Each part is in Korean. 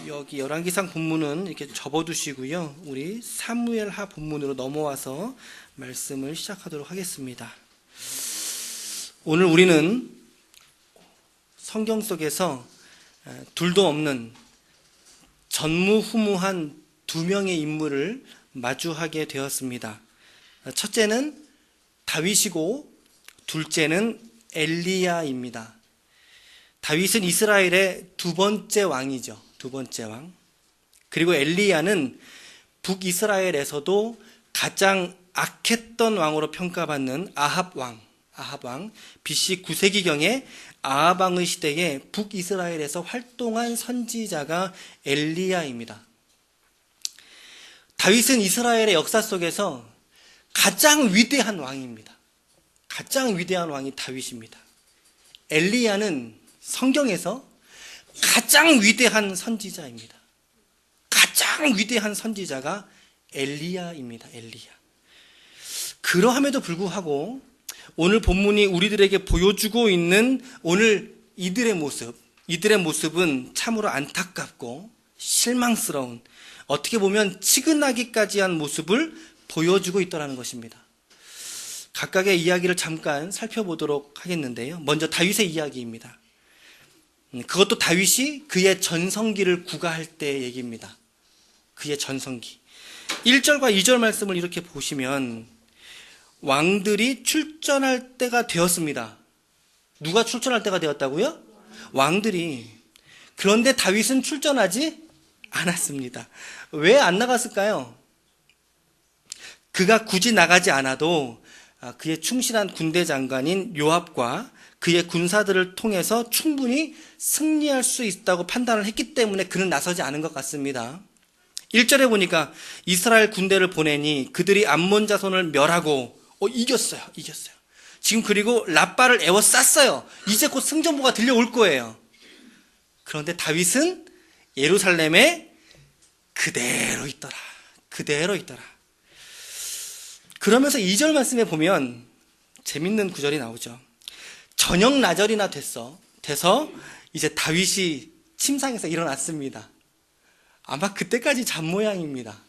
여기 열왕기상 본문은 이렇게 접어두시고요. 우리 사무엘하 본문으로 넘어와서 말씀을 시작하도록 하겠습니다. 오늘 우리는 성경 속에서 둘도 없는 전무후무한 두 명의 인물을 마주하게 되었습니다. 첫째는 다윗이고 둘째는 엘리야입니다. 다윗은 이스라엘의 두 번째 왕이죠. 두 번째 왕. 그리고 엘리야는 북이스라엘에서도 가장 악했던 왕으로 평가받는 아합 왕. BC 9세기경에 아합 왕의 시대에 북이스라엘에서 활동한 선지자가 엘리야입니다. 다윗은 이스라엘의 역사 속에서 가장 위대한 왕입니다. 가장 위대한 왕이 다윗입니다. 엘리야는 성경에서 가장 위대한 선지자입니다. 가장 위대한 선지자가 엘리야입니다. 엘리야. 그러함에도 불구하고 오늘 본문이 우리들에게 보여주고 있는 오늘 이들의 모습은 참으로 안타깝고 실망스러운, 어떻게 보면 치근하기까지 한 모습을 보여주고 있더라는 것입니다. 각각의 이야기를 잠깐 살펴보도록 하겠는데요. 먼저 다윗의 이야기입니다. 그것도 다윗이 그의 전성기를 구가할 때의 얘기입니다. 그의 전성기. 1절과 2절 말씀을 이렇게 보시면 왕들이 출전할 때가 되었습니다. 누가 출전할 때가 되었다고요? 왕들이. 그런데 다윗은 출전하지 않았습니다. 왜 안 나갔을까요? 그가 굳이 나가지 않아도 그의 충실한 군대 장관인 요압과 그의 군사들을 통해서 충분히 승리할 수 있다고 판단을 했기 때문에 그는 나서지 않은 것 같습니다. 1절에 보니까 이스라엘 군대를 보내니 그들이 암몬 자손을 멸하고 이겼어요. 지금 그리고 라빠를 에워쌌어요. 이제 곧 승전보가 들려올 거예요. 그런데 다윗은 예루살렘에 그대로 있더라. 그러면서 2절 말씀에 보면 재밌는 구절이 나오죠. 저녁 나절이나 돼서 이제 다윗이 침상에서 일어났습니다. 아마 그때까지 잔 모양입니다.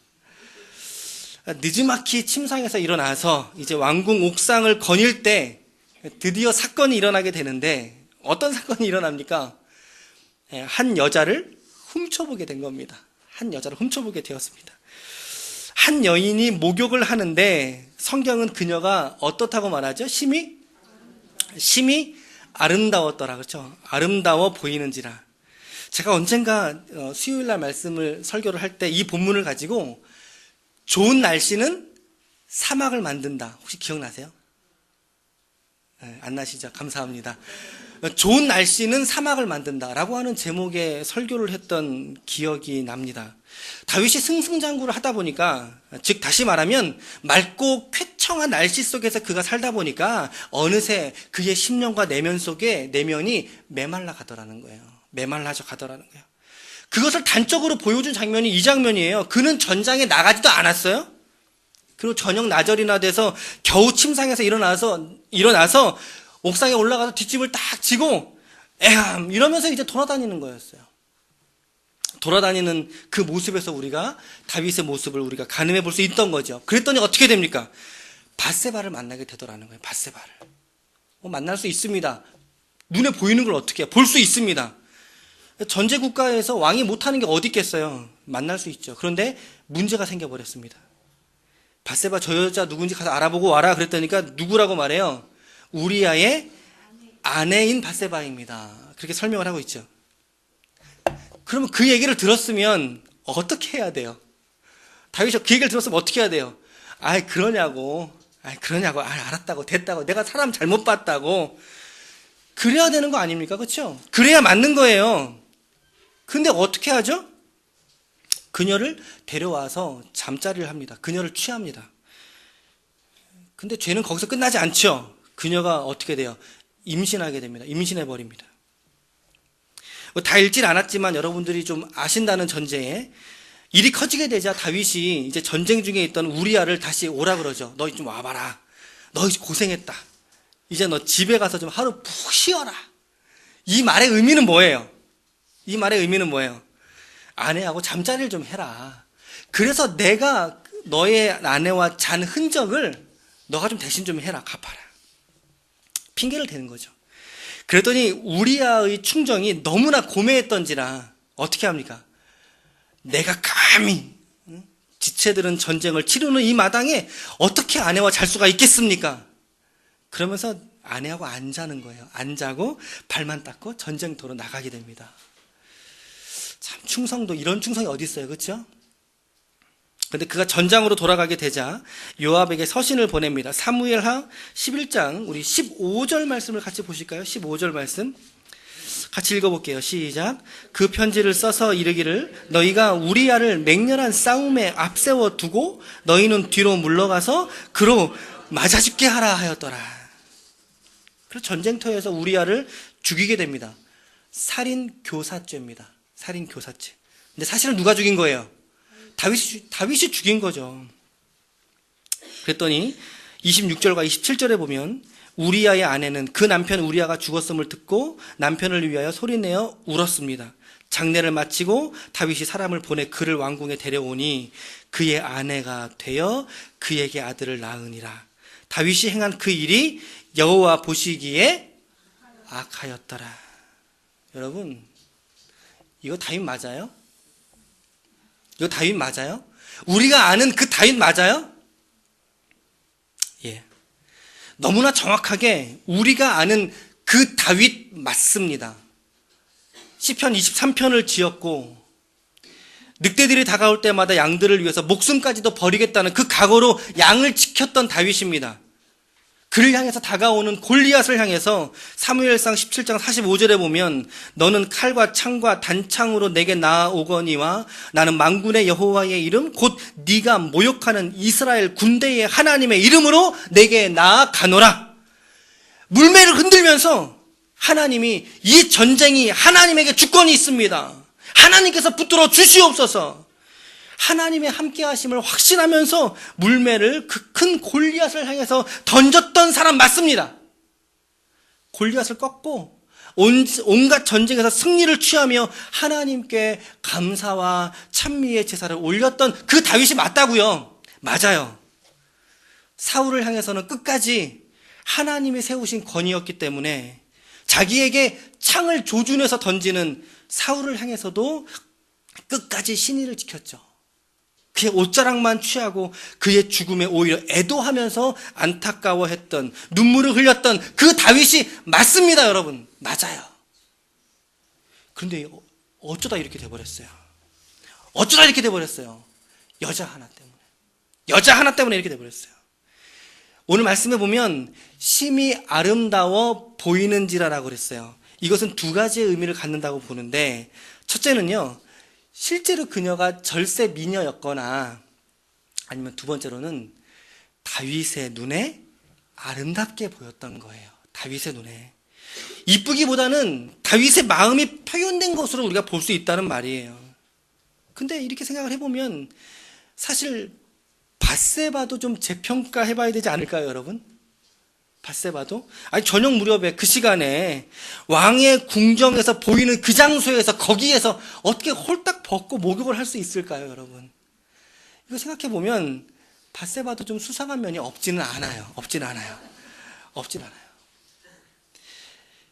느지막이 침상에서 일어나서 이제 왕궁 옥상을 거닐 때 드디어 사건이 일어나게 되는데, 어떤 사건이 일어납니까? 한 여자를 훔쳐보게 된 겁니다. 한 여자를 훔쳐보게 되었습니다. 한 여인이 목욕을 하는데 성경은 그녀가 어떻다고 말하죠? 심히 아름다웠더라. 그렇죠? 아름다워 보이는지라. 제가 언젠가 수요일날 말씀을 설교를 할 때 이 본문을 가지고 좋은 날씨는 사막을 만든다. 혹시 기억나세요? 안 나시죠? 감사합니다. 좋은 날씨는 사막을 만든다라고 하는 제목의 설교를 했던 기억이 납니다. 다윗이 승승장구를 하다 보니까, 즉 다시 말하면 맑고 쾌청한 날씨 속에서 그가 살다 보니까 어느새 그의 심령과 내면 속에 내면이 메말라 가더라는 거예요. 메말라져 가더라는 거예요. 그것을 단적으로 보여준 장면이 이 장면이에요. 그는 전장에 나가지도 않았어요. 그리고 저녁 나절이나 돼서 겨우 침상에서 일어나서 옥상에 올라가서 뒷집을 딱 지고 에함 이러면서 이제 돌아다니는 거였어요. 돌아다니는 그 모습에서 우리가 다윗의 모습을 우리가 가늠해 볼 수 있던 거죠. 그랬더니 어떻게 됩니까? 밧세바를 만나게 되더라는 거예요. 밧세바를. 만날 수 있습니다. 눈에 보이는 걸 어떻게 해요? 볼 수 있습니다. 전제 국가에서 왕이 못하는 게 어디 있겠어요? 만날 수 있죠. 그런데 문제가 생겨버렸습니다. 밧세바 저 여자 누군지 가서 알아보고 와라 그랬더니까 누구라고 말해요? 우리아의 아내인 밧세바입니다. 그렇게 설명을 하고 있죠. 그러면 그 얘기를 들었으면 어떻게 해야 돼요? 다윗이 그 얘기를 들었으면 어떻게 해야 돼요? 그러냐고. 알았다고, 됐다고. 내가 사람 잘못 봤다고. 그래야 되는 거 아닙니까? 그렇죠? 그래야 맞는 거예요. 근데 어떻게 하죠? 그녀를 데려와서 잠자리를 합니다. 그녀를 취합니다. 근데 죄는 거기서 끝나지 않죠. 그녀가 어떻게 돼요? 임신하게 됩니다. 임신해버립니다. 다 읽질 않았지만 여러분들이 좀 아신다는 전제에 일이 커지게 되자 다윗이 이제 전쟁 중에 있던 우리아를 다시 오라 그러죠. 너 좀 와봐라. 너 고생했다. 이제 너 집에 가서 좀 하루 푹 쉬어라. 이 말의 의미는 뭐예요? 아내하고 잠자리를 좀 해라. 그래서 내가 너의 아내와 잔 흔적을 너가 좀 대신 좀 해라. 갚아라. 핑계를 대는 거죠. 그랬더니 우리아의 충정이 너무나 고매했던지라 어떻게 합니까? 내가 감히 지체들은 전쟁을 치르는 이 마당에 어떻게 아내와 잘 수가 있겠습니까? 그러면서 아내하고 안 자는 거예요. 안 자고 발만 닦고 전쟁터로 나가게 됩니다. 참 충성도, 이런 충성이 어디 있어요, 그렇죠? 근데 그가 전장으로 돌아가게 되자 요압에게 서신을 보냅니다. 사무엘하 11장 우리 15절 말씀을 같이 보실까요? 15절 말씀 같이 읽어볼게요. 시작. 그 편지를 써서 이르기를 너희가 우리아를 맹렬한 싸움에 앞세워 두고 너희는 뒤로 물러가서 그로 맞아 죽게 하라 하였더라. 그래서 전쟁터에서 우리아를 죽이게 됩니다. 살인교사죄입니다. 살인교사죄. 근데 사실은 누가 죽인 거예요? 다윗이 죽인 거죠. 그랬더니 26절과 27절에 보면 우리아의 아내는 그 남편 우리아가 죽었음을 듣고 남편을 위하여 소리내어 울었습니다. 장례를 마치고 다윗이 사람을 보내 그를 왕궁에 데려오니 그의 아내가 되어 그에게 아들을 낳으니라. 다윗이 행한 그 일이 여호와 보시기에 악하였더라. 여러분, 이거 다윗 맞아요? 이거 다윗 맞아요? 우리가 아는 그 다윗 맞아요? 예. 너무나 정확하게 우리가 아는 그 다윗 맞습니다. 시편 23편을 지었고 늑대들이 다가올 때마다 양들을 위해서 목숨까지도 버리겠다는 그 각오로 양을 지켰던 다윗입니다. 그를 향해서 다가오는 골리앗을 향해서 사무엘상 17장 45절에 보면 너는 칼과 창과 단창으로 내게 나아오거니와 나는 만군의 여호와의 이름 곧 네가 모욕하는 이스라엘 군대의 하나님의 이름으로 내게 나아가노라. 물매를 흔들면서 하나님이 이 전쟁이 하나님에게 주권이 있습니다. 하나님께서 붙들어 주시옵소서. 하나님의 함께하심을 확신하면서 물매를 그 큰 골리앗을 향해서 던졌던 사람 맞습니다. 골리앗을 꺾고 온갖 전쟁에서 승리를 취하며 하나님께 감사와 찬미의 제사를 올렸던 그 다윗이 맞다고요. 맞아요. 사울을 향해서는 끝까지 하나님이 세우신 권위였기 때문에 자기에게 창을 조준해서 던지는 사울을 향해서도 끝까지 신의를 지켰죠. 그의 옷자락만 취하고 그의 죽음에 오히려 애도하면서 안타까워했던, 눈물을 흘렸던 그 다윗이 맞습니다, 여러분. 맞아요. 그런데 어쩌다 이렇게 돼버렸어요. 어쩌다 이렇게 돼버렸어요. 여자 하나 때문에 이렇게 돼버렸어요. 오늘 말씀에 보면 심히 아름다워 보이는지라라고 그랬어요. 이것은 두 가지의 의미를 갖는다고 보는데, 첫째는요, 실제로 그녀가 절세 미녀였거나 아니면 두 번째로는 다윗의 눈에 아름답게 보였던 거예요. 다윗의 눈에. 이쁘기보다는 다윗의 마음이 표현된 것으로 우리가 볼 수 있다는 말이에요. 근데 이렇게 생각을 해보면 사실 밧세바도 좀 재평가해봐야 되지 않을까요, 여러분? 밧세바도? 아니, 저녁 무렵에 그 시간에 왕의 궁정에서 보이는 그 장소에서 거기에서 어떻게 홀딱 벗고 목욕을 할 수 있을까요, 여러분? 이거 생각해보면 밧세바도 좀 수상한 면이 없지는 않아요.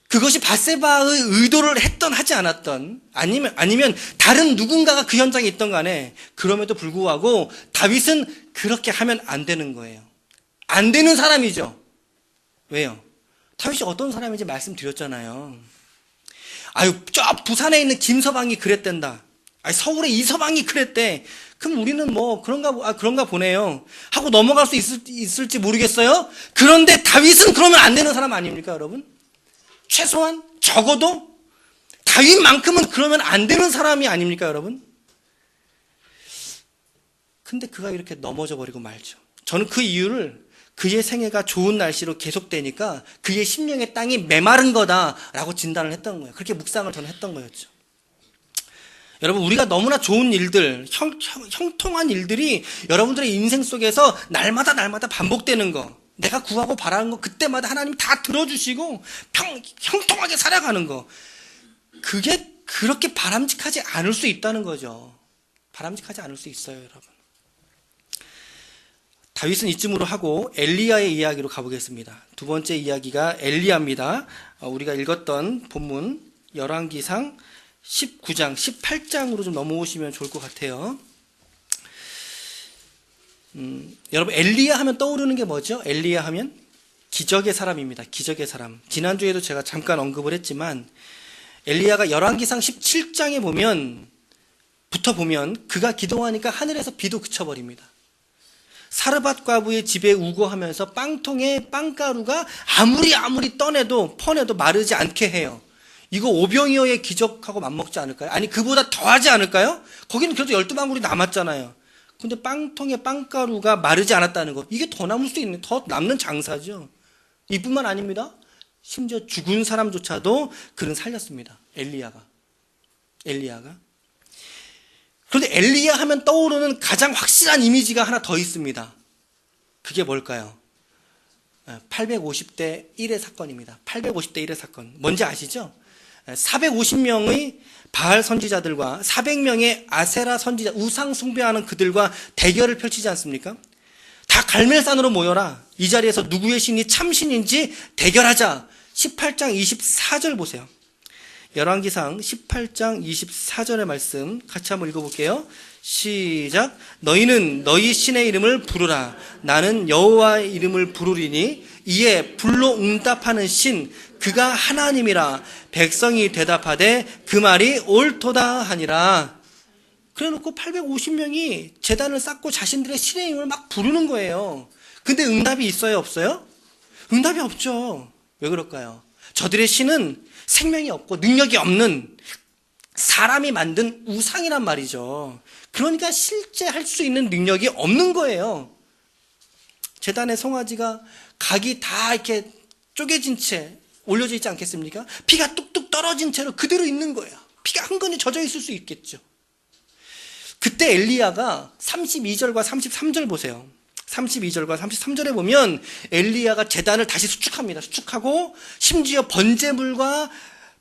그것이 밧세바의 의도를 했던 하지 않았던 아니면 다른 누군가가 그 현장에 있던 간에 그럼에도 불구하고 다윗은 그렇게 하면 안 되는 거예요. 안 되는 사람이죠. 왜요? 다윗이 어떤 사람인지 말씀드렸잖아요. 아유, 저 부산에 있는 김서방이 그랬댄다. 아니, 서울에 이서방이 그랬대. 그럼 우리는 뭐 그런가 보네요 하고 넘어갈 수 있을지 모르겠어요. 그런데 다윗은 그러면 안 되는 사람 아닙니까, 여러분? 최소한 적어도 다윗만큼은 그러면 안 되는 사람이 아닙니까, 여러분? 근데 그가 이렇게 넘어져 버리고 말죠. 저는 그 이유를 그의 생애가 좋은 날씨로 계속되니까 그의 심령의 땅이 메마른 거다라고 진단을 했던 거예요. 그렇게 묵상을 저는 했던 거였죠. 여러분, 우리가 너무나 좋은 일들, 형통한 일들이 여러분들의 인생 속에서 날마다 반복되는 거, 내가 구하고 바라는 거 그때마다 하나님이 다 들어주시고 형통하게 살아가는 거, 그게 그렇게 바람직하지 않을 수 있다는 거죠. 바람직하지 않을 수 있어요, 여러분. 다윗은 이쯤으로 하고 엘리야의 이야기로 가보겠습니다. 두 번째 이야기가 엘리야입니다. 우리가 읽었던 본문 열왕기상 19장, 18장으로 좀 넘어오시면 좋을 것 같아요. 여러분, 엘리야 하면 떠오르는 게 뭐죠? 엘리야 하면 기적의 사람입니다. 기적의 사람. 지난주에도 제가 잠깐 언급을 했지만 엘리야가 열왕기상 17장에 보면 그가 기도하니까 하늘에서 비도 그쳐버립니다. 사르밧 과부의 집에 우거하면서 빵통에 빵가루가 아무리 퍼내도 마르지 않게 해요. 이거 오병이어의 기적하고 맞먹지 않을까요? 아니, 그보다 더하지 않을까요? 거기는 그래도 12방울이 남았잖아요. 근데 빵통에 빵가루가 마르지 않았다는 거, 이게 더 남을 수 있는, 더 남는 장사죠. 이뿐만 아닙니다. 심지어 죽은 사람조차도 그는 살렸습니다. 엘리야가. 그런데 엘리야 하면 떠오르는 가장 확실한 이미지가 하나 더 있습니다. 그게 뭘까요? 850대 1의 사건입니다. 850대 1의 사건. 뭔지 아시죠? 450명의 바알 선지자들과 400명의 아세라 선지자, 우상 숭배하는 그들과 대결을 펼치지 않습니까? 다 갈멜산으로 모여라. 이 자리에서 누구의 신이 참신인지 대결하자. 18장 24절 보세요. 열왕기상 18장 24절의 말씀 같이 한번 읽어볼게요. 시작. 너희는 너희 신의 이름을 부르라. 나는 여호와의 이름을 부르리니 이에 불로 응답하는 신 그가 하나님이라. 백성이 대답하되 그 말이 옳도다 하니라. 그래놓고 850명이 제단을 쌓고 자신들의 신의 이름을 막 부르는 거예요. 근데 응답이 있어요, 없어요? 응답이 없죠. 왜 그럴까요? 저들의 신은 생명이 없고 능력이 없는 사람이 만든 우상이란 말이죠. 그러니까 실제 할 수 있는 능력이 없는 거예요. 제단의 송아지가 각이 다 이렇게 쪼개진 채 올려져 있지 않겠습니까? 피가 뚝뚝 떨어진 채로 그대로 있는 거예요. 피가 흥건히 젖어 있을 수 있겠죠. 그때 엘리야가 32절과 33절 보세요. 32절과 33절에 보면 엘리야가 제단을 다시 수축합니다. 수축하고 심지어 번제물과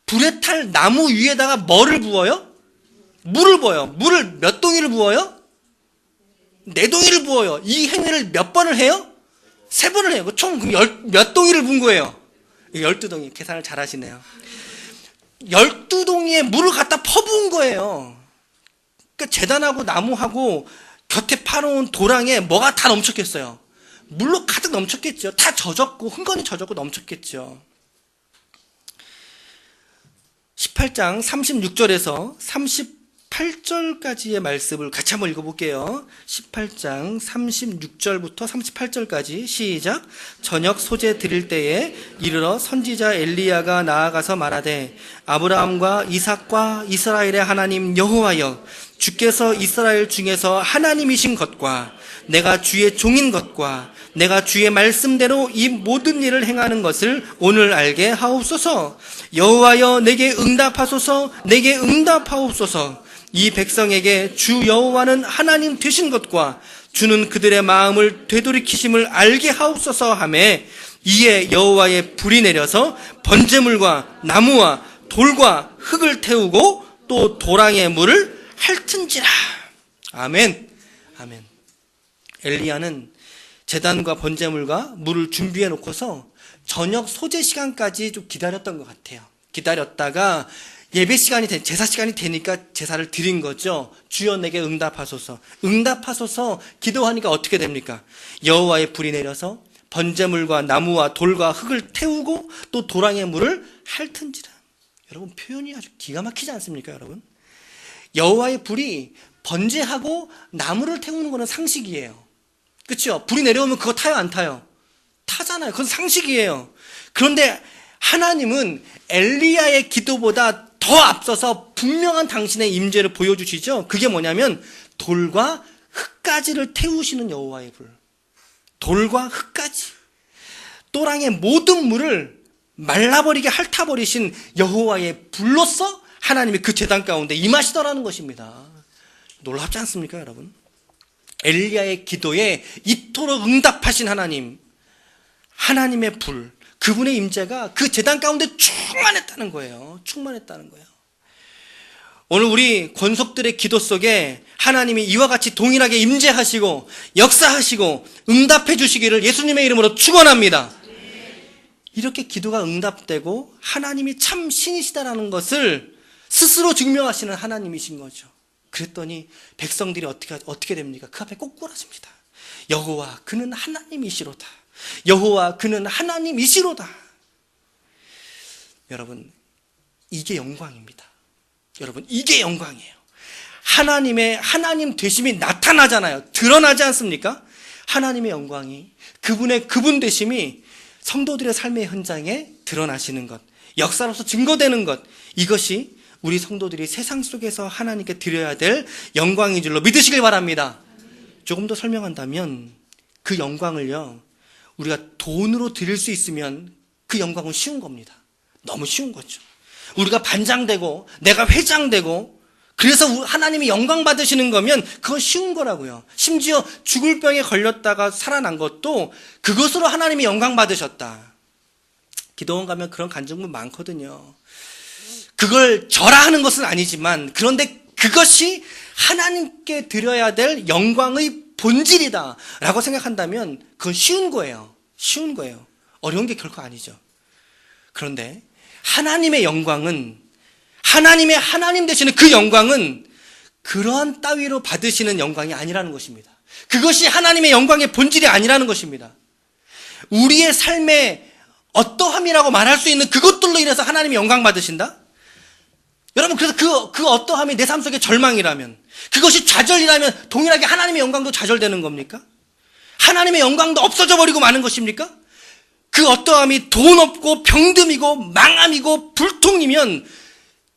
불에 탈 나무 위에다가 뭐를 부어요? 물을 부어요. 물을 몇 동이를 부어요? 4동이를 부어요. 이 행위를 몇 번을 해요? 3번을 해요. 총 몇 동이를 부은 거예요? 12동이. 계산을 잘 하시네요. 12동이에 물을 갖다 퍼부은 거예요. 그러니까 제단하고 나무하고 곁에 파놓은 도랑에 뭐가 다 넘쳤겠어요? 물로 가득 넘쳤겠죠. 다 젖었고 흥건히 젖었고 넘쳤겠죠. 18장 36절에서 38절까지의 말씀을 같이 한번 읽어볼게요. 18장 36절부터 38절까지 시작. 저녁 소재 드릴 때에 이르러 선지자 엘리야가 나아가서 말하되 아브라함과 이삭과 이스라엘의 하나님 여호와여, 주께서 이스라엘 중에서 하나님이신 것과 내가 주의 종인 것과 내가 주의 말씀대로 이 모든 일을 행하는 것을 오늘 알게 하옵소서. 여호와여, 내게 응답하소서. 내게 응답하옵소서. 이 백성에게 주 여호와는 하나님 되신 것과 주는 그들의 마음을 되돌이키심을 알게 하옵소서 하매 이에 여호와의 불이 내려서 번제물과 나무와 돌과 흙을 태우고 또 도랑의 물을 핥은지라. 아멘. 아멘. 엘리야는 제단과 번제물과 물을 준비해 놓고서 저녁 소재 시간까지 좀 기다렸던 것 같아요. 기다렸다가 예배 시간이 제사 시간이 되니까 제사를 드린 거죠. 주여 내게 응답하소서. 응답하소서 기도하니까 어떻게 됩니까? 여호와의 불이 내려서 번제물과 나무와 돌과 흙을 태우고 또 도랑의 물을 핥은지라. 여러분, 표현이 아주 기가 막히지 않습니까, 여러분? 여호와의 불이 번제하고 나무를 태우는 거는 상식이에요. 그렇죠? 불이 내려오면 그거 타요, 안 타요? 타잖아요. 그건 상식이에요. 그런데 하나님은 엘리야의 기도보다 더 앞서서 분명한 당신의 임재를 보여주시죠. 그게 뭐냐면 돌과 흙까지를 태우시는 여호와의 불. 돌과 흙까지. 또랑의 모든 물을 말라버리게 핥아버리신 여호와의 불로서 하나님이 그 제단 가운데 임하시더라는 것입니다. 놀랍지 않습니까, 여러분? 엘리야의 기도에 이토록 응답하신 하나님, 하나님의 불, 그분의 임재가 그 제단 가운데 충만했다는 거예요. 충만했다는 거예요. 오늘 우리 권속들의 기도 속에 하나님이 이와 같이 동일하게 임재하시고 역사하시고 응답해 주시기를 예수님의 이름으로 축원합니다. 이렇게 기도가 응답되고 하나님이 참 신이시다라는 것을 스스로 증명하시는 하나님이신 거죠. 그랬더니 백성들이 어떻게 됩니까? 그 앞에 꼬꾸라집니다. 여호와 그는 하나님이시로다. 여호와 그는 하나님이시로다. 여러분, 이게 영광입니다. 여러분, 이게 영광이에요. 하나님의 하나님 되심이 나타나잖아요. 드러나지 않습니까? 하나님의 영광이, 그분의 그분 되심이 성도들의 삶의 현장에 드러나시는 것, 역사로서 증거되는 것, 이것이 우리 성도들이 세상 속에서 하나님께 드려야 될 영광인 줄로 믿으시길 바랍니다. 조금 더 설명한다면 그 영광을요, 우리가 돈으로 드릴 수 있으면 그 영광은 쉬운 겁니다. 너무 쉬운 거죠. 우리가 반장되고 내가 회장되고 그래서 하나님이 영광 받으시는 거면 그건 쉬운 거라고요. 심지어 죽을 병에 걸렸다가 살아난 것도 그것으로 하나님이 영광 받으셨다. 기도원 가면 그런 간증문 많거든요. 그걸 절하하는 것은 아니지만 그런데 그것이 하나님께 드려야 될 영광의 본질이다 라고 생각한다면 그건 쉬운 거예요. 쉬운 거예요. 어려운 게 결코 아니죠. 그런데 하나님의 영광은, 하나님의 하나님 되시는 그 영광은 그러한 따위로 받으시는 영광이 아니라는 것입니다. 그것이 하나님의 영광의 본질이 아니라는 것입니다. 우리의 삶의 어떠함이라고 말할 수 있는 그것들로 인해서 하나님이 영광 받으신다? 여러분, 그래서 그 어떠함이 내 삶 속의 절망이라면, 그것이 좌절이라면 동일하게 하나님의 영광도 좌절되는 겁니까? 하나님의 영광도 없어져 버리고 마는 것입니까? 그 어떠함이 돈 없고 병듦이고 망함이고 불통이면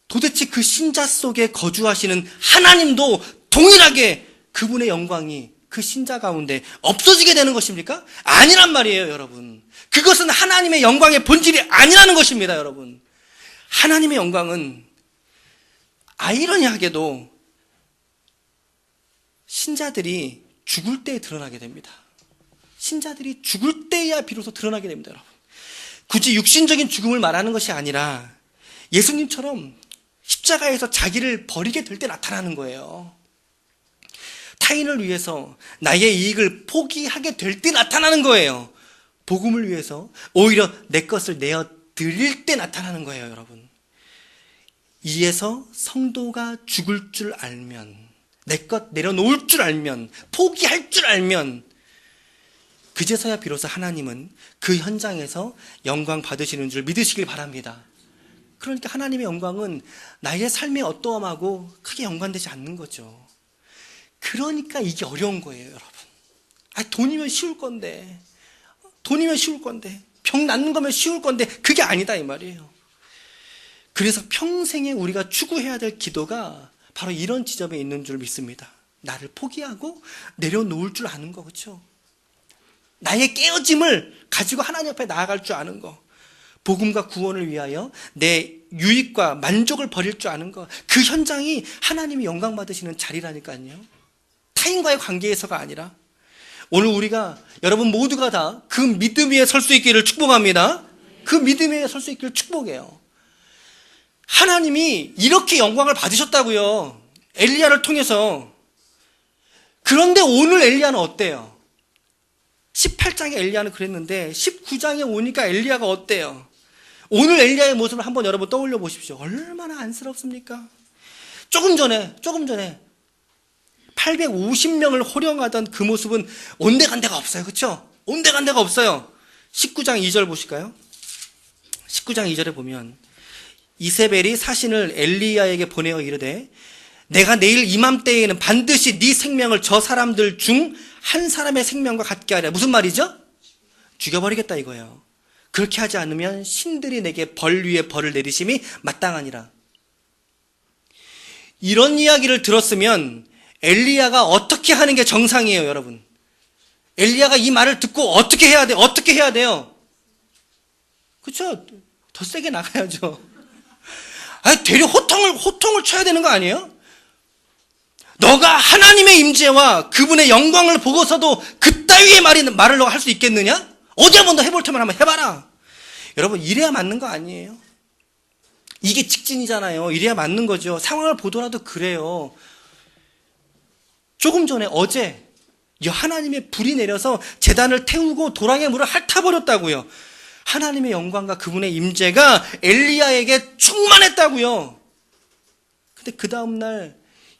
도대체 그 신자 속에 거주하시는 하나님도 동일하게 그분의 영광이 그 신자 가운데 없어지게 되는 것입니까? 아니란 말이에요, 여러분. 그것은 하나님의 영광의 본질이 아니라는 것입니다, 여러분. 하나님의 영광은 아이러니하게도 신자들이 죽을 때 드러나게 됩니다. 신자들이 죽을 때야 비로소 드러나게 됩니다, 여러분. 굳이 육신적인 죽음을 말하는 것이 아니라 예수님처럼 십자가에서 자기를 버리게 될 때 나타나는 거예요. 타인을 위해서 나의 이익을 포기하게 될 때 나타나는 거예요. 복음을 위해서 오히려 내 것을 내어 드릴 때 나타나는 거예요, 여러분. 이에서 성도가 죽을 줄 알면, 내 것 내려놓을 줄 알면, 포기할 줄 알면 그제서야 비로소 하나님은 그 현장에서 영광 받으시는 줄 믿으시길 바랍니다. 그러니까 하나님의 영광은 나의 삶의 어떠함하고 크게 연관되지 않는 거죠. 그러니까 이게 어려운 거예요, 여러분. 돈이면 쉬울 건데, 돈이면 쉬울 건데, 병 낫는 거면 쉬울 건데 그게 아니다 이 말이에요. 그래서 평생에 우리가 추구해야 될 기도가 바로 이런 지점에 있는 줄 믿습니다. 나를 포기하고 내려놓을 줄 아는 거, 그렇죠? 나의 깨어짐을 가지고 하나님 앞에 나아갈 줄 아는 거, 복음과 구원을 위하여 내 유익과 만족을 버릴 줄 아는 거, 그 현장이 하나님이 영광 받으시는 자리라니까요. 타인과의 관계에서가 아니라. 오늘 우리가, 여러분 모두가 다 그 믿음 위에 설 수 있기를 축복합니다. 그 믿음 위에 설 수 있기를 축복해요. 하나님이 이렇게 영광을 받으셨다고요, 엘리야를 통해서. 그런데 오늘 엘리야는 어때요? 18장에 엘리야는 그랬는데 19장에 오니까 엘리야가 어때요? 오늘 엘리야의 모습을 한번 여러분 떠올려 보십시오. 얼마나 안쓰럽습니까? 조금 전에 850명을 호령하던 그 모습은 온데간데가 없어요. 그렇죠? 온데간데가 없어요. 19장 2절 보실까요? 19장 2절에 보면 이세벨이 사신을 엘리야에게 보내어 이르되 내가 내일 이맘때에는 반드시 네 생명을 저 사람들 중 한 사람의 생명과 같게 하랴. 무슨 말이죠? 죽여버리겠다 이거예요. 그렇게 하지 않으면 신들이 내게 벌 위에 벌을 내리심이 마땅하니라. 이런 이야기를 들었으면 엘리야가 어떻게 하는 게 정상이에요, 여러분? 엘리야가 이 말을 듣고 어떻게 해야 돼요? 어떻게 해야 돼요? 그렇죠? 더 세게 나가야죠. 되려 호통을 쳐야 되는 거 아니에요? 너가 하나님의 임재와 그분의 영광을 보고서도 그따위의 말을 너가 할 수 있겠느냐? 어디 한번 더 해볼 테면 한번 해봐라. 여러분, 이래야 맞는 거 아니에요? 이게 직진이잖아요. 이래야 맞는 거죠. 상황을 보더라도 그래요. 조금 전에 어제 하나님의 불이 내려서 제단을 태우고 도랑의 물을 핥아버렸다고요. 하나님의 영광과 그분의 임재가 엘리야에게 충만했다고요. 근데 그 다음날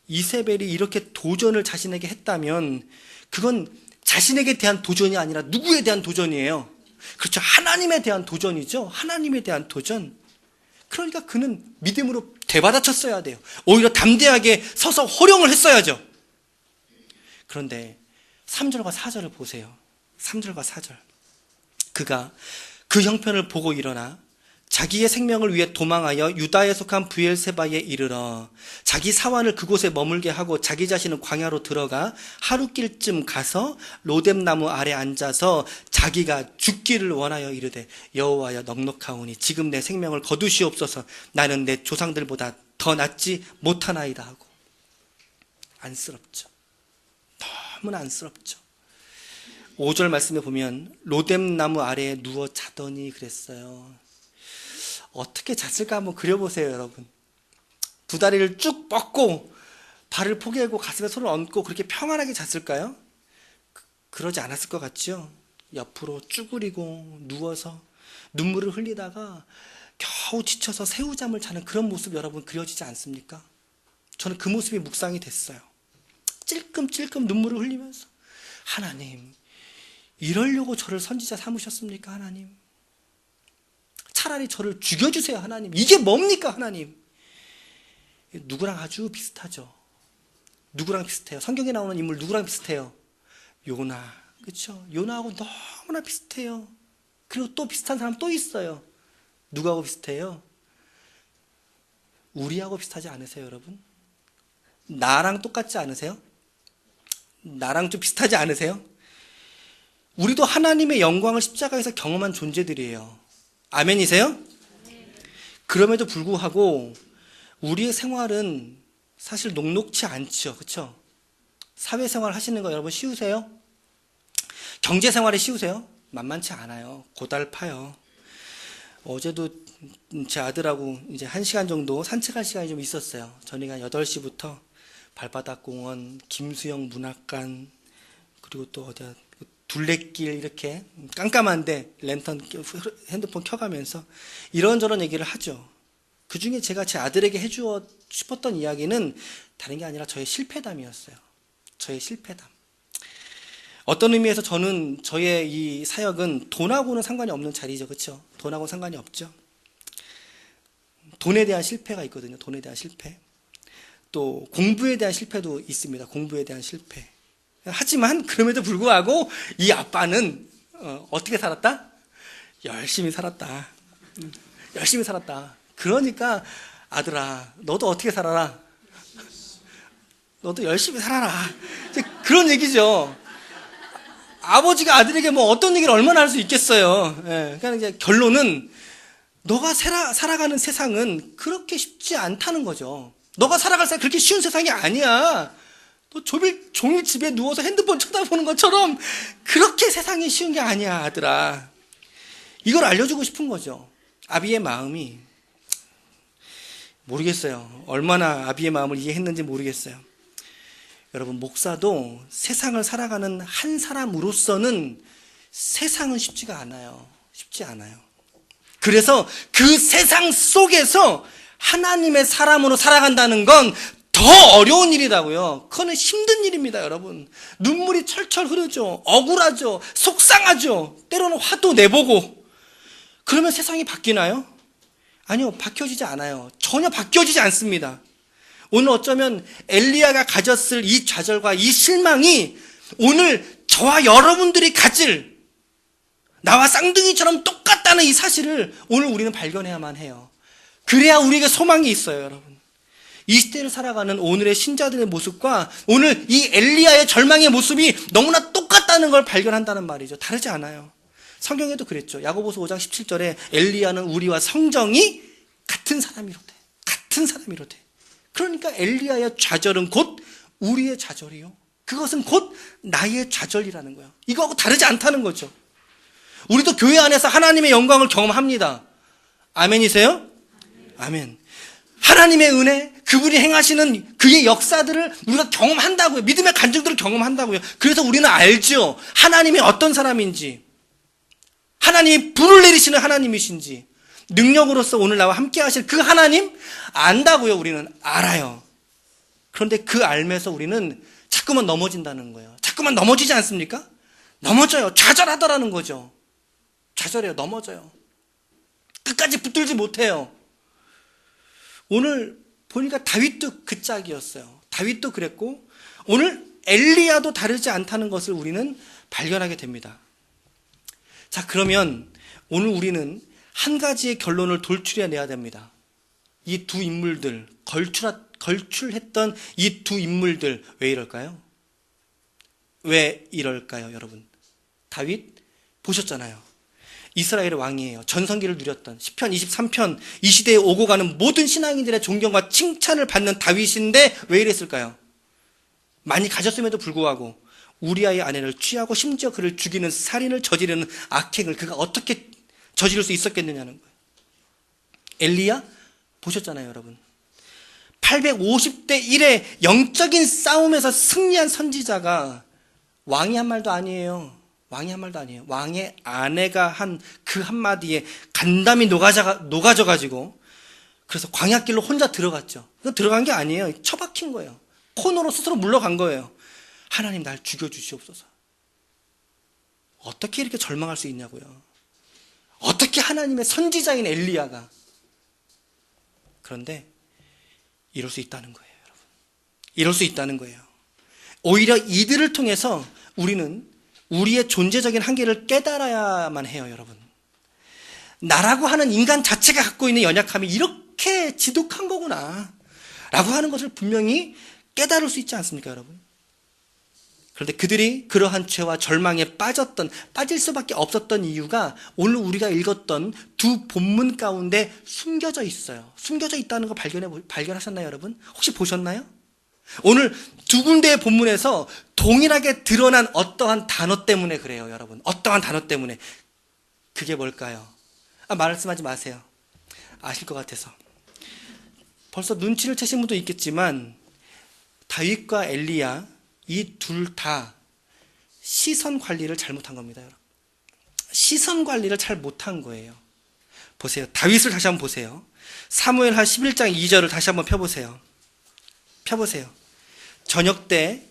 이세벨이 이렇게 도전을 자신에게 했다면 그건 자신에게 대한 도전이 아니라 누구에 대한 도전이에요? 그렇죠. 하나님에 대한 도전이죠. 하나님에 대한 도전. 그러니까 그는 믿음으로 되받아쳤어야 돼요. 오히려 담대하게 서서 호령을 했어야죠. 그런데 3절과 4절을 보세요. 3절과 4절. 그가 그 형편을 보고 일어나 자기의 생명을 위해 도망하여 유다에 속한 브엘세바에 이르러 자기 사환을 그곳에 머물게 하고 자기 자신은 광야로 들어가 하루길쯤 가서 로뎀나무 아래 앉아서 자기가 죽기를 원하여 이르되 여호와여 넉넉하오니 지금 내 생명을 거두시옵소서. 나는 내 조상들보다 더 낫지 못하나이다 하고. 안쓰럽죠. 너무나 안쓰럽죠. 5절 말씀에 보면 로뎀나무 아래에 누워 자더니 그랬어요. 어떻게 잤을까 한번 그려보세요, 여러분. 두 다리를 쭉 뻗고 발을 포개고 가슴에 손을 얹고 그렇게 평안하게 잤을까요? 그러지 않았을 것 같죠? 옆으로 쭈그리고 누워서 눈물을 흘리다가 겨우 지쳐서 새우잠을 자는 그런 모습 여러분 그려지지 않습니까? 저는 그 모습이 묵상이 됐어요. 찔끔찔끔 눈물을 흘리면서 하나님, 이러려고 저를 선지자 삼으셨습니까, 하나님? 차라리 저를 죽여주세요, 하나님. 이게 뭡니까, 하나님? 누구랑 아주 비슷하죠. 누구랑 비슷해요? 성경에 나오는 인물 누구랑 비슷해요? 요나. 그렇죠? 요나하고 너무나 비슷해요. 그리고 또 비슷한 사람 또 있어요. 누구하고 비슷해요? 우리하고 비슷하지 않으세요, 여러분? 나랑 똑같지 않으세요? 나랑 좀 비슷하지 않으세요? 우리도 하나님의 영광을 십자가에서 경험한 존재들이에요. 아멘이세요? 그럼에도 불구하고 우리의 생활은 사실 녹록치 않죠. 그렇죠? 사회생활 하시는 거 여러분 쉬우세요? 경제생활이 쉬우세요? 만만치 않아요. 고달파요. 어제도 제 아들하고 이제 1시간 정도 산책할 시간이 좀 있었어요. 저녁 8시부터 발바닥공원, 김수영 문학관, 그리고 또 어디야 둘레길 이렇게 깜깜한데 랜턴 핸드폰 켜가면서 이런저런 얘기를 하죠. 그 중에 제가 제 아들에게 해주고 싶었던 이야기는 다른 게 아니라 저의 실패담이었어요. 저의 실패담. 어떤 의미에서 저는 저의 이 사역은 돈하고는 상관이 없는 자리죠. 그렇죠? 돈하고는 상관이 없죠. 돈에 대한 실패가 있거든요. 돈에 대한 실패. 또 공부에 대한 실패도 있습니다. 공부에 대한 실패. 하지만 그럼에도 불구하고 이 아빠는 어떻게 살았다? 열심히 살았다. 열심히 살았다. 그러니까 아들아, 너도 어떻게 살아라? 너도 열심히 살아라. 그런 얘기죠. 아버지가 아들에게 뭐 어떤 얘기를 얼마나 할 수 있겠어요. 그러니까 이제 결론은 너가 살아가는 세상은 그렇게 쉽지 않다는 거죠. 너가 살아갈 세상 그렇게 쉬운 세상이 아니야. 너 종일 집에 누워서 핸드폰 쳐다보는 것처럼 그렇게 세상이 쉬운 게 아니야, 아들아. 이걸 알려주고 싶은 거죠. 아비의 마음이 모르겠어요. 얼마나 아비의 마음을 이해했는지 모르겠어요. 여러분, 목사도 세상을 살아가는 한 사람으로서는 세상은 쉽지가 않아요. 쉽지 않아요. 그래서 그 세상 속에서 하나님의 사람으로 살아간다는 건 더 어려운 일이라고요. 그거는 힘든 일입니다, 여러분. 눈물이 철철 흐르죠. 억울하죠. 속상하죠. 때로는 화도 내보고. 그러면 세상이 바뀌나요? 아니요, 바뀌어지지 않아요. 전혀 바뀌어지지 않습니다. 오늘 어쩌면 엘리야가 가졌을 이 좌절과 이 실망이 오늘 저와 여러분들이 가질 나와 쌍둥이처럼 똑같다는 이 사실을 오늘 우리는 발견해야만 해요. 그래야 우리에게 소망이 있어요, 여러분. 이 시대를 살아가는 오늘의 신자들의 모습과 오늘 이 엘리야의 절망의 모습이 너무나 똑같다는 걸 발견한다는 말이죠. 다르지 않아요. 성경에도 그랬죠. 야고보서 5장 17절에 엘리야는 우리와 성정이 같은 사람이로되. 같은 사람이로되. 그러니까 엘리야의 좌절은 곧 우리의 좌절이요. 그것은 곧 나의 좌절이라는 거예요. 이거하고 다르지 않다는 거죠. 우리도 교회 안에서 하나님의 영광을 경험합니다. 아멘이세요? 아멘. 하나님의 은혜, 그분이 행하시는 그의 역사들을 우리가 경험한다고요. 믿음의 간증들을 경험한다고요. 그래서 우리는 알죠. 하나님이 어떤 사람인지, 하나님이 불을 내리시는 하나님이신지, 능력으로서 오늘 나와 함께 하실 그 하나님 안다고요. 우리는 알아요. 그런데 그 알면서 우리는 자꾸만 넘어진다는 거예요. 자꾸만 넘어지지 않습니까? 넘어져요. 좌절하더라는 거죠. 좌절해요. 넘어져요. 끝까지 붙들지 못해요. 오늘 보니까 다윗도 그 짝이었어요. 다윗도 그랬고 오늘 엘리야도 다르지 않다는 것을 우리는 발견하게 됩니다. 자, 그러면 오늘 우리는 한 가지의 결론을 돌출해내야 됩니다. 이 두 인물들, 걸출했던 이 두 인물들 왜 이럴까요? 왜 이럴까요, 여러분? 다윗 보셨잖아요. 이스라엘의 왕이에요. 전성기를 누렸던 시편 23편, 이 시대에 오고 가는 모든 신앙인들의 존경과 칭찬을 받는 다윗인데 왜 이랬을까요? 많이 가졌음에도 불구하고 우리아의 아내를 취하고 심지어 그를 죽이는 살인을 저지르는 악행을 그가 어떻게 저지를 수 있었겠느냐는 거예요. 엘리야 보셨잖아요, 여러분. 850대 1의 영적인 싸움에서 승리한 선지자가 왕이 한 말도 아니에요. 왕이 한 말도 아니에요. 왕의 아내가 한 그 한마디에 간담이 녹아져가지고 그래서 광야길로 혼자 들어갔죠. 들어간 게 아니에요. 처박힌 거예요. 코너로 스스로 물러간 거예요. 하나님 날 죽여주시옵소서. 어떻게 이렇게 절망할 수 있냐고요. 어떻게 하나님의 선지자인 엘리야가. 그런데 이럴 수 있다는 거예요, 여러분. 이럴 수 있다는 거예요. 오히려 이들을 통해서 우리는 우리의 존재적인 한계를 깨달아야만 해요, 여러분. 나라고 하는 인간 자체가 갖고 있는 연약함이 이렇게 지독한 거구나 라고 하는 것을 분명히 깨달을 수 있지 않습니까, 여러분? 그런데 그들이 그러한 죄와 절망에 빠질 수밖에 없었던 이유가 오늘 우리가 읽었던 두 본문 가운데 숨겨져 있어요. 숨겨져 있다는 거 발견하셨나요, 여러분? 혹시 보셨나요? 오늘 두 군데의 본문에서 동일하게 드러난 어떠한 단어 때문에 그래요, 여러분. 어떠한 단어 때문에. 그게 뭘까요? 말씀하지 마세요. 아실 것 같아서. 벌써 눈치를 채신 분도 있겠지만 다윗과 엘리야 이 둘 다 시선 관리를 잘못한 겁니다, 여러분. 시선 관리를 잘 못한 거예요. 보세요. 다윗을 다시 한번 보세요. 사무엘하 11장 2절을 다시 한번 펴보세요. 저녁 때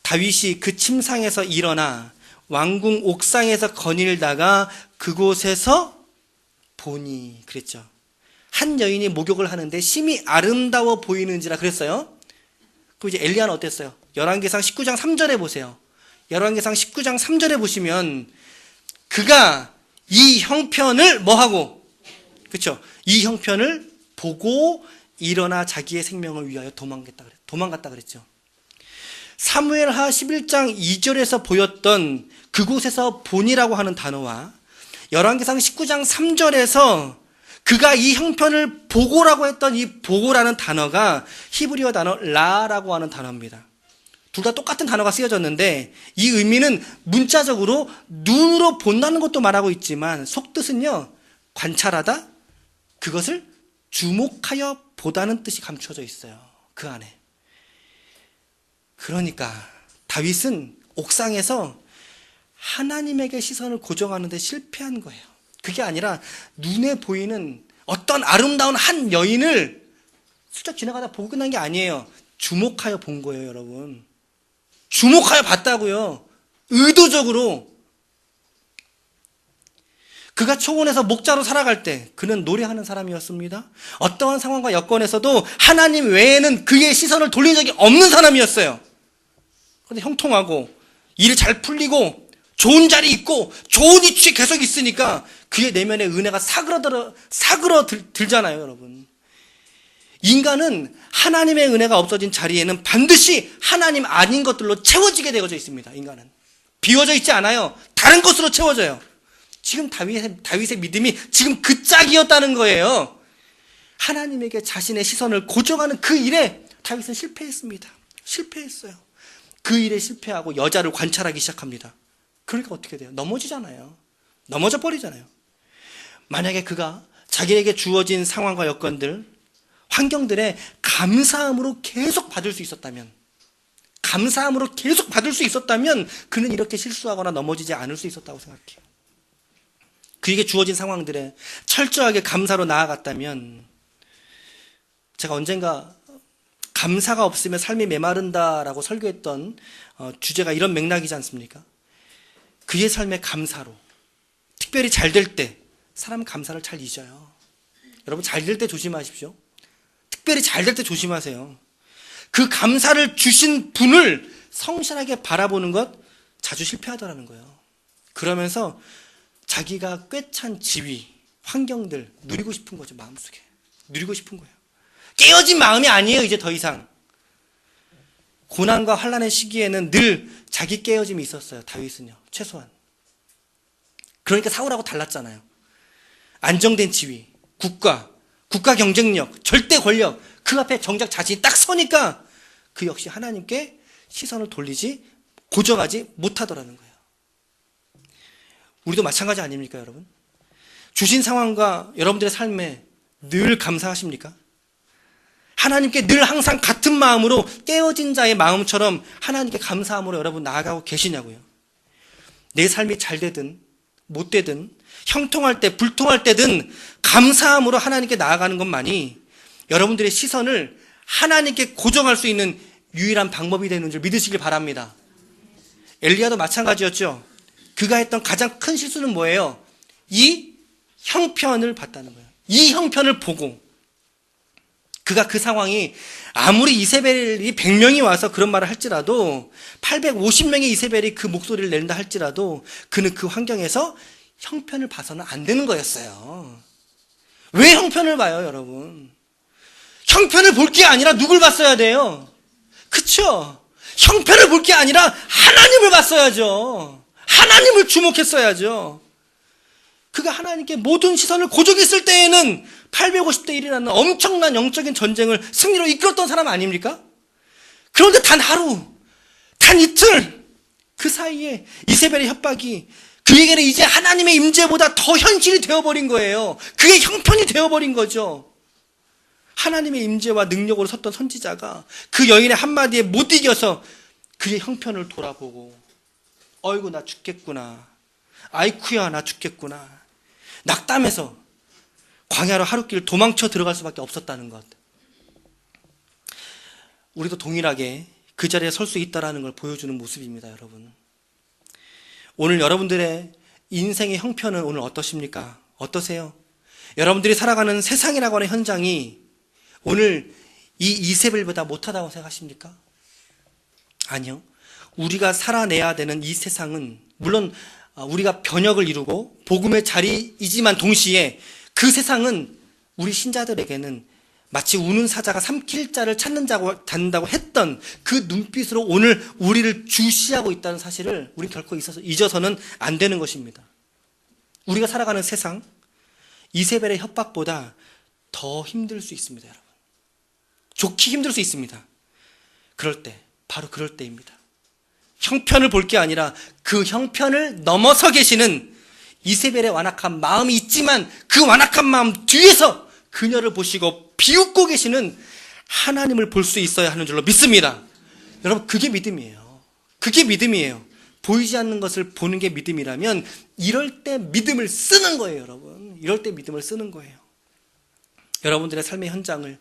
다윗이 그 침상에서 일어나 왕궁 옥상에서 거닐다가 그곳에서 보니 그랬죠. 한 여인이 목욕을 하는데 심히 아름다워 보이는지라 그랬어요. 그럼 이제 엘리야는 어땠어요? 열왕기상 19장 3절에 보세요. 열왕기상 19장 3절에 보시면 그가 이 형편을 뭐하고, 그렇죠? 이 형편을 보고 일어나 자기의 생명을 위하여 도망갔다 그랬죠. 사무엘하 11장 2절에서 보였던 그곳에서 본이라고 하는 단어와 열왕기상 19장 3절에서 그가 이 형편을 보고라고 했던 이 보고라는 단어가 히브리어 단어 라라고 하는 단어입니다. 둘 다 똑같은 단어가 쓰여졌는데 이 의미는 문자적으로 눈으로 본다는 것도 말하고 있지만 속뜻은요, 관찰하다, 그것을 주목하여 보다는 뜻이 감춰져 있어요. 그 안에. 그러니까 다윗은 옥상에서 하나님에게 시선을 고정하는 데 실패한 거예요. 그게 아니라 눈에 보이는 어떤 아름다운 한 여인을 슬쩍 지나가다 보고 끝난 게 아니에요. 주목하여 본 거예요, 여러분. 주목하여 봤다고요. 의도적으로. 그가 초원에서 목자로 살아갈 때 그는 노래하는 사람이었습니다. 어떠한 상황과 여건에서도 하나님 외에는 그의 시선을 돌린 적이 없는 사람이었어요. 그런데 형통하고 일이 잘 풀리고 좋은 자리 있고 좋은 위치에 계속 있으니까 그의 내면의 은혜가 사그러들잖아요, 여러분. 인간은 하나님의 은혜가 없어진 자리에는 반드시 하나님 아닌 것들로 채워지게 되어져 있습니다. 인간은 비워져 있지 않아요. 다른 것으로 채워져요. 지금 다윗의 믿음이 지금 그 짝이었다는 거예요. 하나님에게 자신의 시선을 고정하는 그 일에 다윗은 실패했어요. 그 일에 실패하고 여자를 관찰하기 시작합니다. 그러니까 어떻게 돼요? 넘어지잖아요. 넘어져 버리잖아요. 만약에 그가 자기에게 주어진 상황과 여건들, 환경들에 감사함으로 계속 받을 수 있었다면, 감사함으로 계속 받을 수 있었다면 그는 이렇게 실수하거나 넘어지지 않을 수 있었다고 생각해요. 그에게 주어진 상황들에 철저하게 감사로 나아갔다면, 제가 언젠가 감사가 없으면 삶이 메마른다라고 설교했던 주제가 이런 맥락이지 않습니까? 그의 삶의 감사로, 특별히 잘 될 때 사람은 감사를 잘 잊어요. 여러분, 잘 될 때 조심하십시오. 특별히 잘 될 때 조심하세요. 그 감사를 주신 분을 성실하게 바라보는 것 자주 실패하더라는 거예요. 그러면서 자기가 꿰찬 지위, 환경들 누리고 싶은 거죠. 마음속에 누리고 싶은 거예요. 깨어진 마음이 아니에요. 이제 더 이상. 고난과 환난의 시기에는 늘 자기 깨어짐이 있었어요. 다윗은요, 최소한. 그러니까 사울하고 달랐잖아요. 안정된 지위, 국가 경쟁력, 절대 권력, 그 앞에 정작 자신이 딱 서니까 그 역시 하나님께 시선을 돌리지, 고정하지 못하더라는 거예요. 우리도 마찬가지 아닙니까, 여러분? 주신 상황과 여러분들의 삶에 늘 감사하십니까? 하나님께 늘 항상 같은 마음으로 깨어진 자의 마음처럼 하나님께 감사함으로 여러분 나아가고 계시냐고요. 내 삶이 잘 되든 못 되든, 형통할 때 불통할 때든 감사함으로 하나님께 나아가는 것만이 여러분들의 시선을 하나님께 고정할 수 있는 유일한 방법이 되는 줄 믿으시길 바랍니다. 엘리야도 마찬가지였죠. 그가 했던 가장 큰 실수는 뭐예요? 이 형편을 봤다는 거예요. 이 형편을 보고, 그가 그 상황이 아무리 이세벨이 100명이 와서 그런 말을 할지라도, 850명의 이세벨이 그 목소리를 낸다 할지라도 그는 그 환경에서 형편을 봐서는 안 되는 거였어요. 왜 형편을 봐요, 여러분? 형편을 볼 게 아니라 누굴 봤어야 돼요? 그쵸? 형편을 볼 게 아니라 하나님을 봤어야죠. 하나님을 주목했어야죠. 그가 하나님께 모든 시선을 고정했을 때에는 850대 1이라는 엄청난 영적인 전쟁을 승리로 이끌었던 사람 아닙니까? 그런데 단 하루, 단 이틀, 그 사이에 이세벨의 협박이 그에게는 이제 하나님의 임재보다 더 현실이 되어버린 거예요. 그의 형편이 되어버린 거죠. 하나님의 임재와 능력으로 섰던 선지자가 그 여인의 한마디에 못 이겨서 그의 형편을 돌아보고, 어이구 나 죽겠구나, 아이쿠야 나 죽겠구나, 낙담해서 광야로 하룻길 도망쳐 들어갈 수밖에 없었다는 것. 우리도 동일하게 그 자리에 설 수 있다는 걸 보여주는 모습입니다, 여러분. 오늘 여러분들의 인생의 형편은 오늘 어떠십니까? 어떠세요? 여러분들이 살아가는 세상이라고 하는 현장이 오늘 이 이세벨보다 못하다고 생각하십니까? 아니요. 우리가 살아내야 되는 이 세상은, 물론 우리가 변혁을 이루고 복음의 자리이지만 동시에 그 세상은 우리 신자들에게는 마치 우는 사자가 삼킬 자를 찾는다고 했던 그 눈빛으로 오늘 우리를 주시하고 있다는 사실을 우리 결코 잊어서는 안 되는 것입니다. 우리가 살아가는 세상, 이세벨의 협박보다 더 힘들 수 있습니다, 여러분. 좋게 힘들 수 있습니다. 그럴 때, 바로 그럴 때입니다. 형편을 볼 게 아니라 그 형편을 넘어서 계시는 이세벨의 완악한 마음이 있지만 그 완악한 마음 뒤에서 그녀를 보시고 비웃고 계시는 하나님을 볼 수 있어야 하는 줄로 믿습니다. 여러분, 그게 믿음이에요. 그게 믿음이에요. 보이지 않는 것을 보는 게 믿음이라면 이럴 때 믿음을 쓰는 거예요, 여러분. 이럴 때 믿음을 쓰는 거예요. 여러분들의 삶의 현장을,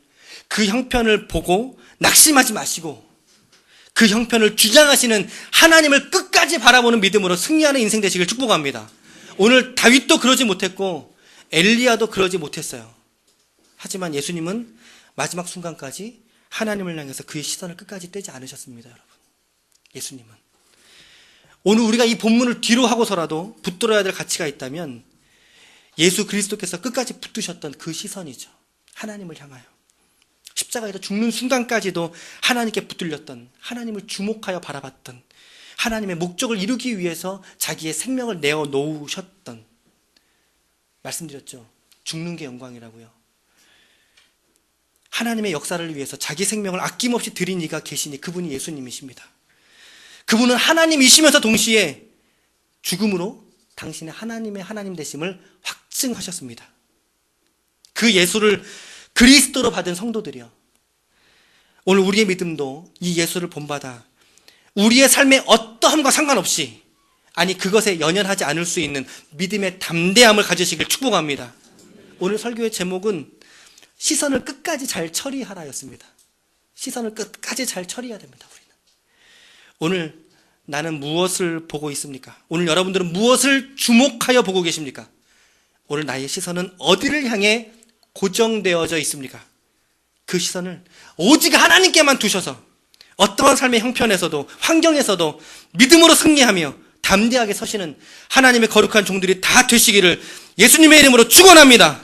그 형편을 보고 낙심하지 마시고 그 형편을 주장하시는 하나님을 끝까지 바라보는 믿음으로 승리하는 인생 되시길 축복합니다. 오늘 다윗도 그러지 못했고 엘리야도 그러지 못했어요. 하지만 예수님은 마지막 순간까지 하나님을 향해서 그의 시선을 끝까지 떼지 않으셨습니다, 여러분. 예수님은. 오늘 우리가 이 본문을 뒤로 하고서라도 붙들어야 될 가치가 있다면 예수 그리스도께서 끝까지 붙드셨던 그 시선이죠. 하나님을 향하여. 십자가에서 죽는 순간까지도 하나님께 붙들렸던, 하나님을 주목하여 바라봤던, 하나님의 목적을 이루기 위해서 자기의 생명을 내어 놓으셨던, 말씀드렸죠. 죽는 게 영광이라고요. 하나님의 역사를 위해서 자기 생명을 아낌없이 드린 이가 계시니 그분이 예수님이십니다. 그분은 하나님이시면서 동시에 죽음으로 당신의 하나님의 하나님 되심을 확증하셨습니다. 그 예수를 그리스도로 받은 성도들이요. 오늘 우리의 믿음도 이 예수를 본받아 우리의 삶의 어떠함과 상관없이, 아니 그것에 연연하지 않을 수 있는 믿음의 담대함을 가지시길 축복합니다. 오늘 설교의 제목은 시선을 끝까지 잘 처리하라였습니다. 시선을 끝까지 잘 처리해야 됩니다. 우리는 오늘 나는 무엇을 보고 있습니까? 오늘 여러분들은 무엇을 주목하여 보고 계십니까? 오늘 나의 시선은 어디를 향해 고정되어져 있습니까? 그 시선을 오직 하나님께만 두셔서 어떠한 삶의 형편에서도 환경에서도 믿음으로 승리하며 담대하게 서시는 하나님의 거룩한 종들이 다 되시기를 예수님의 이름으로 축원합니다.